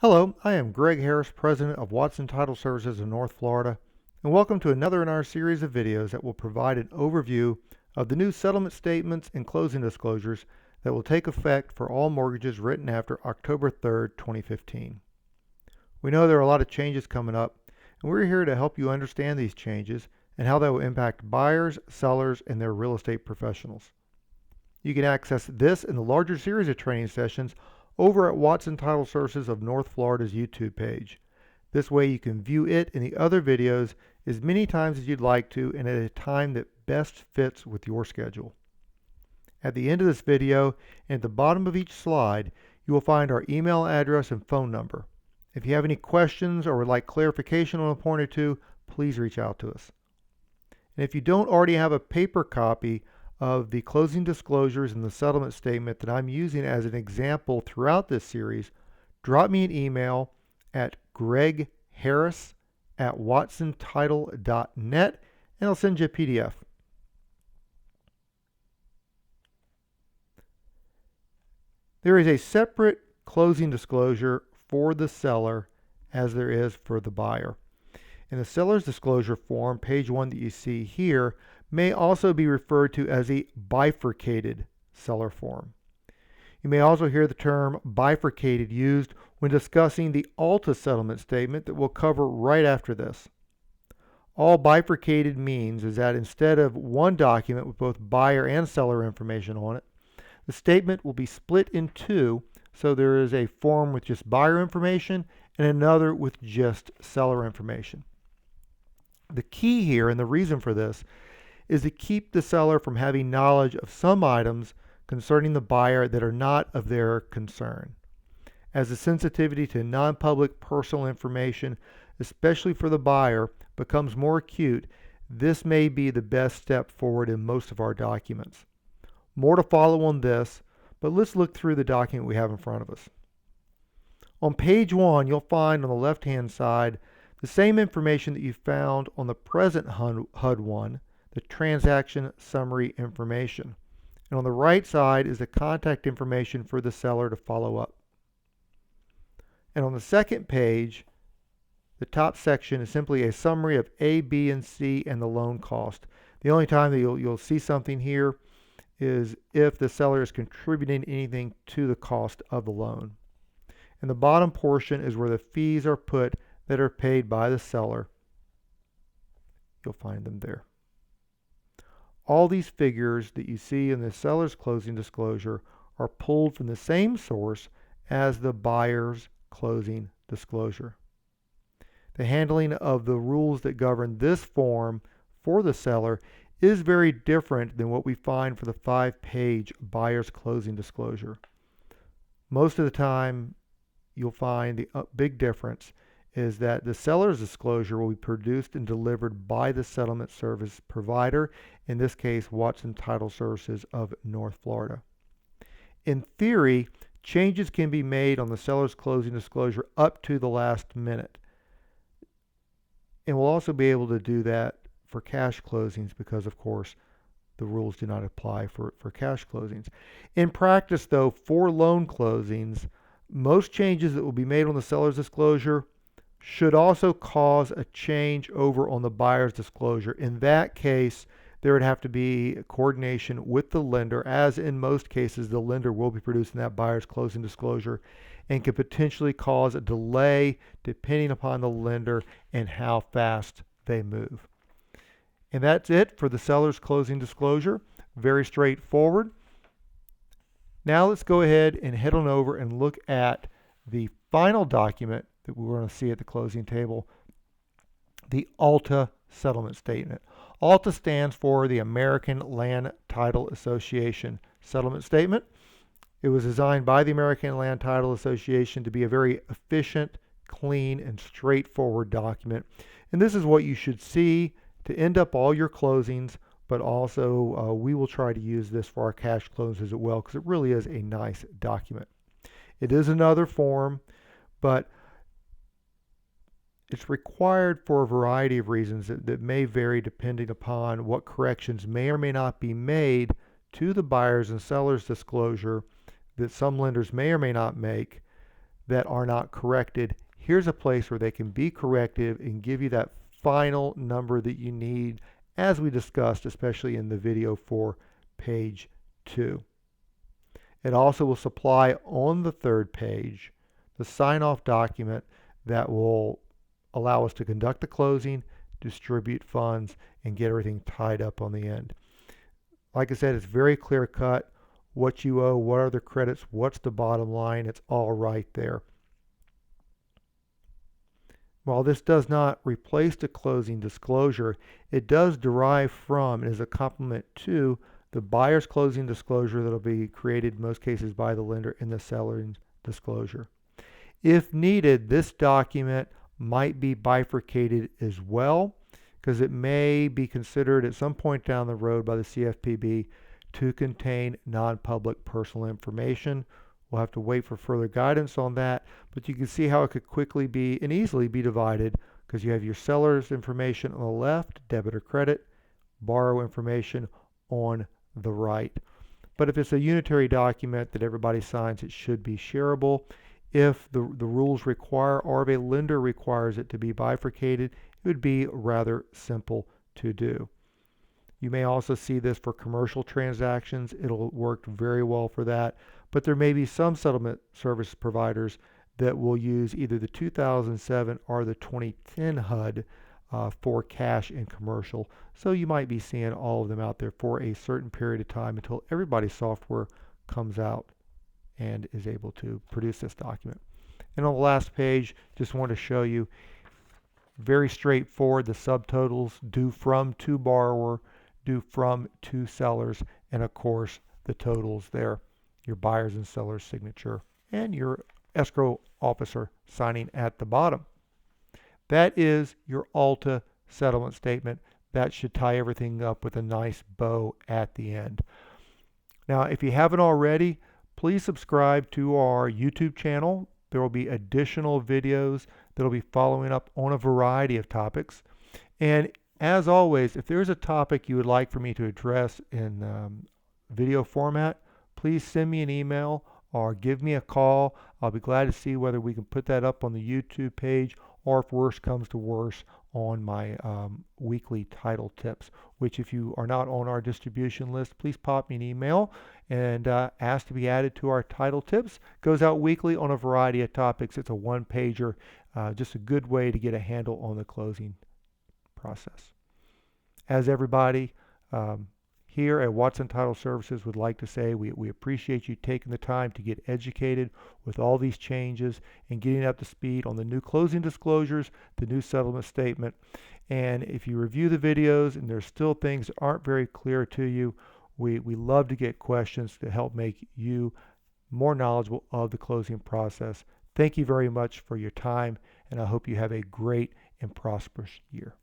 Hello, I am Greg Harris, President of Watson Title Services in North Florida, and welcome to another in our series of videos that will provide an overview of the new settlement statements and closing disclosures that will take effect for all mortgages written after October 3rd, 2015. We know there are a lot of changes coming up, and we're here to help you understand these changes and how they will impact buyers, sellers, and their real estate professionals. You can access this and the larger series of training sessions over at Watson Title Services of North Florida's YouTube page. This way you can view it and the other videos as many times as you'd like to and at a time that best fits with your schedule. At the end of this video and at the bottom of each slide, you will find our email address and phone number. If you have any questions or would like clarification on a point or two, please reach out to us. And if you don't already have a paper copy of the closing disclosures and the settlement statement that I'm using as an example throughout this series, drop me an email at gregharris@watsontitle.net and I'll send you a PDF. There is a separate closing disclosure for the seller as there is for the buyer. In the seller's disclosure form, page 1 that you see here, may also be referred to as a bifurcated seller form. You may also hear the term bifurcated used when discussing the ALTA settlement statement that we'll cover right after this. All bifurcated means is that instead of one document with both buyer and seller information on it, the statement will be split in two, so there is a form with just buyer information and another with just seller information. The key here, and the reason for this, is to keep the seller from having knowledge of some items concerning the buyer that are not of their concern. As the sensitivity to non-public personal information, especially for the buyer, becomes more acute, this may be the best step forward in most of our documents. More to follow on this, but let's look through the document we have in front of us. On page 1, you'll find on the left-hand side the same information that you found on the present HUD 1, the transaction summary information. And on the right side is the contact information for the seller to follow up. And on the second page, the top section is simply a summary of A, B, and C and the loan cost. The only time that you'll see something here is if the seller is contributing anything to the cost of the loan. And the bottom portion is where the fees are put that are paid by the seller. You'll find them there. All these figures that you see in the seller's closing disclosure are pulled from the same source as the buyer's closing disclosure. The handling of the rules that govern this form for the seller is very different than what we find for the 5-page buyer's closing disclosure. Most of the time, you'll find the big difference is that the seller's disclosure will be produced and delivered by the settlement service provider, in this case, Watson Title Services of North Florida. In theory, changes can be made on the seller's closing disclosure up to the last minute. And we'll also be able to do that for cash closings because, of course, the rules do not apply for cash closings. In practice, though, for loan closings, most changes that will be made on the seller's disclosure should also cause a change over on the buyer's disclosure. In that case, there would have to be coordination with the lender, as in most cases, the lender will be producing that buyer's closing disclosure and could potentially cause a delay depending upon the lender and how fast they move. And that's it for the seller's closing disclosure. Very straightforward. Now let's go ahead and head on over and look at the final document that we're going to see at the closing table, the ALTA settlement statement. ALTA stands for the American Land Title Association settlement statement. It was designed by the American Land Title Association to be a very efficient, clean, and straightforward document. And this is what you should see to end up all your closings, but also we will try to use this for our cash closes as well because it really is a nice document. It is another form, but it's required for a variety of reasons that may vary depending upon what corrections may or may not be made to the buyer's and seller's disclosure that some lenders may or may not make that are not corrected, here's a place where they can be corrected and give you that final number that you need, as we discussed, especially in the video for page 2. It also will supply on the third page the sign-off document that will allow us to conduct the closing, distribute funds, and get everything tied up on the end. Like I said, it's very clear cut. What you owe, what are the credits, what's the bottom line, it's all right there. While this does not replace the closing disclosure, it does derive from and is a complement to the buyer's closing disclosure that will be created in most cases by the lender in the seller's disclosure. If needed, this document might be bifurcated as well, because it may be considered at some point down the road by the CFPB to contain non-public personal information. We'll have to wait for further guidance on that, but you can see how it could quickly be and easily be divided, because you have your seller's information on the left, debit or credit, borrow information on the right. But if it's a unitary document that everybody signs, it should be shareable. If the rules require, or if a lender requires it to be bifurcated, it would be rather simple to do. You may also see this for commercial transactions. It'll work very well for that. But there may be some settlement service providers that will use either the 2007 or the 2010 HUD for cash and commercial. So you might be seeing all of them out there for a certain period of time until everybody's software comes out and is able to produce this document. And on the last page, just want to show you, very straightforward, the subtotals due from to borrower, due from to sellers, and of course the totals there, your buyer's and seller's signature, and your escrow officer signing at the bottom. That is your ALTA settlement statement. That should tie everything up with a nice bow at the end. Now, if you haven't already, please subscribe to our YouTube channel. There will be additional videos that will be following up on a variety of topics. And as always, if there's a topic you would like for me to address in video format, please send me an email or give me a call. I'll be glad to see whether we can put that up on the YouTube page, or if worse comes to worse, on my weekly title tips, which if you are not on our distribution list, please pop me an email and ask to be added to our title tips. Goes out weekly on a variety of topics. It's a one-pager, just a good way to get a handle on the closing process. As everybody here at Watson Title Services would like to say, we appreciate you taking the time to get educated with all these changes and getting up to speed on the new closing disclosures, the new settlement statement. And if you review the videos and there's still things that aren't very clear to you, we love to get questions to help make you more knowledgeable of the closing process. Thank you very much for your time, and I hope you have a great and prosperous year.